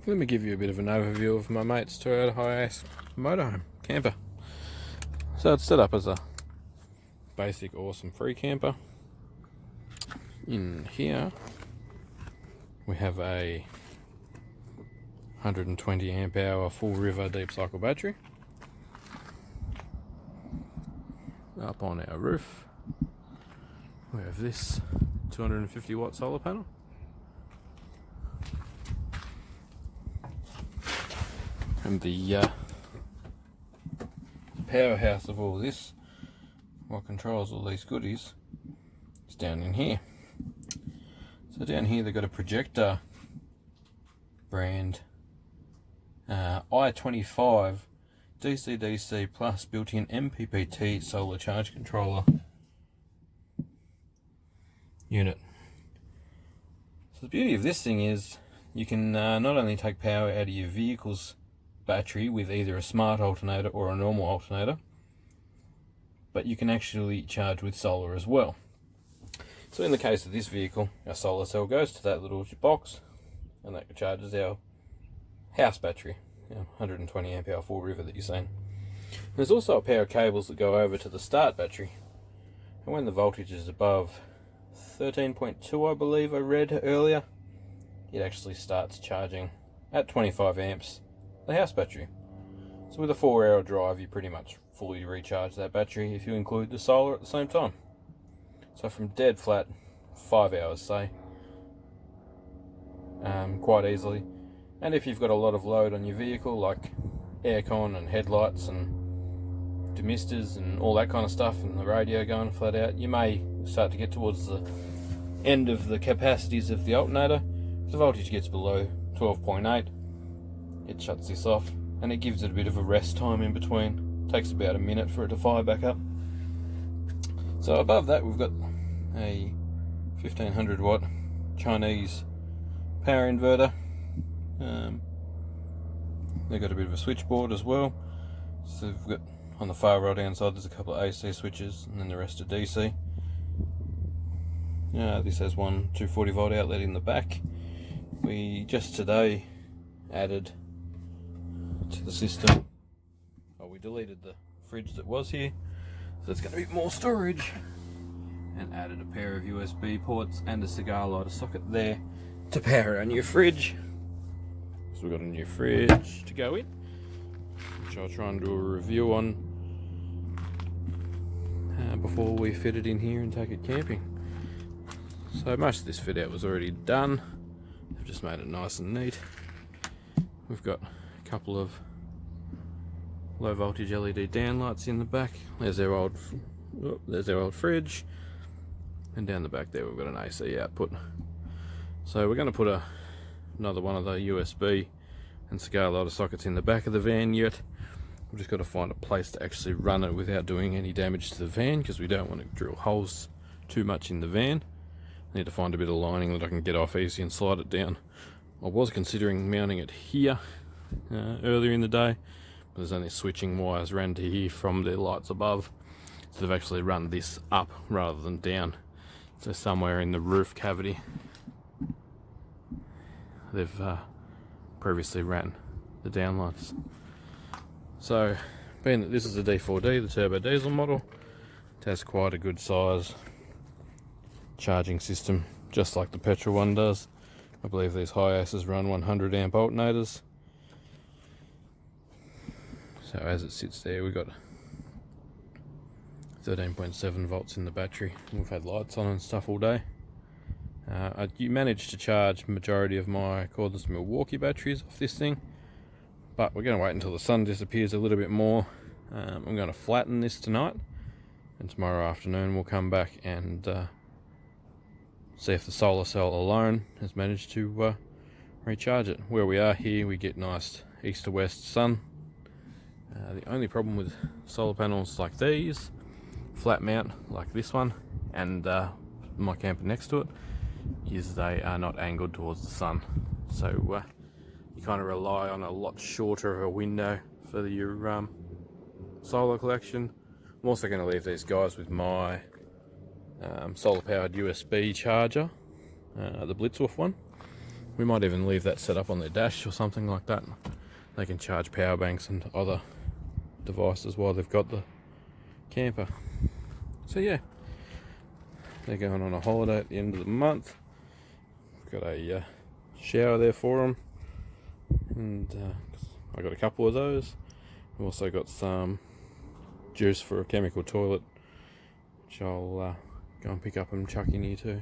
Let me give you a bit of an overview of my mate's Toyota Hiace motorhome camper. So it's set up as a basic awesome free camper. In here we have a 120 amp hour full river deep cycle battery. Up on our roof we have this 250 watt solar panel. And the powerhouse of all this, what controls all these goodies, is down in here. So down here they've got a Projecta brand i25 DC-DC plus built-in MPPT solar charge controller unit. So the beauty of this thing is you can not only take power out of your vehicle's battery with either a smart alternator or a normal alternator, but you can actually charge with solar as well. So in the case of this vehicle, our solar cell goes to that little box and that charges our house battery, 120 amp hour full river that you're seeing. There's also a pair of cables that go over to the start battery, and when the voltage is above 13.2 I believe I read earlier, it actually starts charging at 25 amps the house battery. So with a 4-hour drive you pretty much fully recharge that battery if you include the solar at the same time. So from dead flat, 5 hours say, quite easily. And if you've got a lot of load on your vehicle like aircon and headlights and demisters and all that kind of stuff and the radio going flat out, you may start to get towards the end of the capacities of the alternator. If the voltage gets below 12.8, it shuts this off and it gives it a bit of a rest time in between. It takes about a minute for it to fire back up. So above that we've got a 1500 watt Chinese power inverter. They've got a bit of a switchboard as well. So we've got on the far right hand side there's a couple of AC switches and then the rest are DC. This has one 240 volt outlet in the back. We just today added to the system, we deleted the fridge that was here, so there's going to be more storage, and added a pair of USB ports and a cigar lighter socket there to power our new fridge. So we've got a new fridge to go in, which I'll try and do a review on before we fit it in here and take it camping. So most of this fit out was already done. I've just made it nice and neat. We've got a couple of low voltage LED downlights in the back. There's our old fridge, and down the back there we've got an AC output. So we're going to put another one of the USB and cigar lighter sockets in the back of the van yet. We've just got to find a place to actually run it without doing any damage to the van, because we don't want to drill holes too much in the van. I need to find a bit of lining that I can get off easy and slide it down. I was considering mounting it here earlier in the day, but there's only switching wires ran to here from the lights above, so they've actually run this up rather than down. So somewhere in the roof cavity they've previously ran the downlights. So being that this is a D4D, the turbo diesel model, it has quite a good size charging system, just like the petrol one does. I believe these Hiaces run 100 amp alternators. So as it sits there, we've got 13.7 volts in the battery. We've had lights on and stuff all day. I managed to charge the majority of my cordless Milwaukee batteries off this thing, but we're going to wait until the sun disappears a little bit more. I'm going to flatten this tonight, and tomorrow afternoon we'll come back and see if the solar cell alone has managed to recharge it. Where we are here, we get nice east to west sun. The only problem with solar panels like these, flat mount like this one, and my camper next to it, is they are not angled towards the sun. So you kind of rely on a lot shorter of a window for your solar collection. I'm also going to leave these guys with my solar powered USB charger, the Blitzwolf one, we might even leave that set up on their dash or something like that. They can charge power banks and other devices while they've got the camper. So yeah, they're going on a holiday at the end of the month. Got a shower there for them, and I got a couple of those. I've also got some juice for a chemical toilet, which I'll go and pick up and chuck in here too.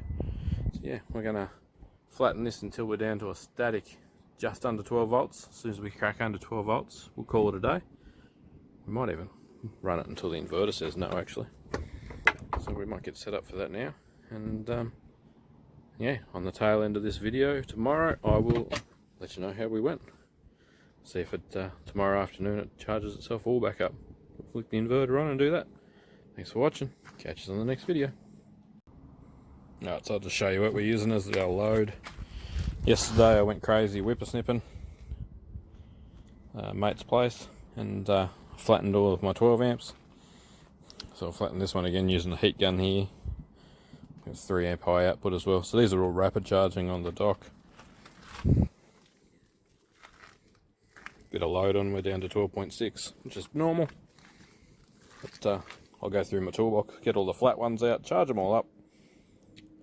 So yeah, we're gonna flatten this until we're down to a static just under 12 volts. As soon as we crack under 12 volts, we'll call it a day. We might even run it until the inverter says no, actually. So we might get set up for that now. And yeah, on the tail end of this video tomorrow, I will let you know how we went. See if it tomorrow afternoon it charges itself all back up. We'll flick the inverter on and do that. Thanks for watching. Catch us on the next video. Alright, so I'll just show you what we're using as our load. Yesterday I went crazy whippersnipping mate's place, and flattened all of my 12 amps. So I'll flatten this one again using a heat gun here. Got 3 amp high output as well. So these are all rapid charging on the dock. Bit of load on, we're down to 12.6, which is normal. But I'll go through my toolbox, get all the flat ones out, charge them all up,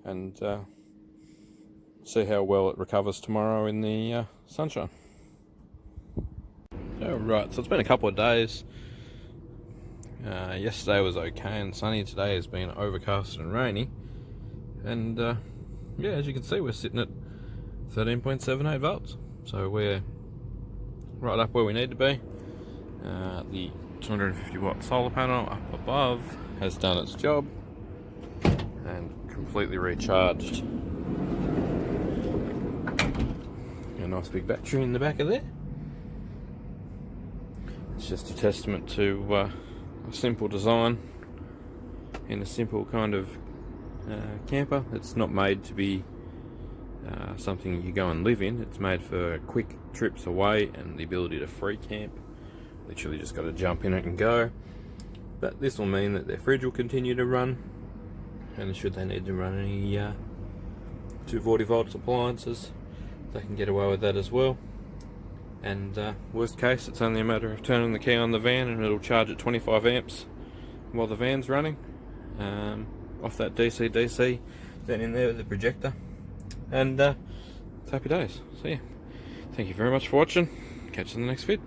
and see how well it recovers tomorrow in the sunshine. Alright, so it's been a couple of days. Yesterday was okay and sunny. Today has been overcast and rainy. And yeah, as you can see, we're sitting at 13.78 volts. So we're right up where we need to be. The 250 watt solar panel up above has done its job and completely recharged. A nice big battery in the back of there. It's just a testament to a simple design in a simple kind of camper. It's not made to be something you go and live in. It's made for quick trips away and the ability to free camp. Literally just got to jump in it and go. But this will mean that their fridge will continue to run, and should they need to run any 240 volt appliances, they can get away with that as well. And worst case, it's only a matter of turning the key on the van and it'll charge at 25 amps while the van's running off that DC, then in there with the projector, and it's happy days. So yeah, thank you very much for watching. Catch you in the next vid.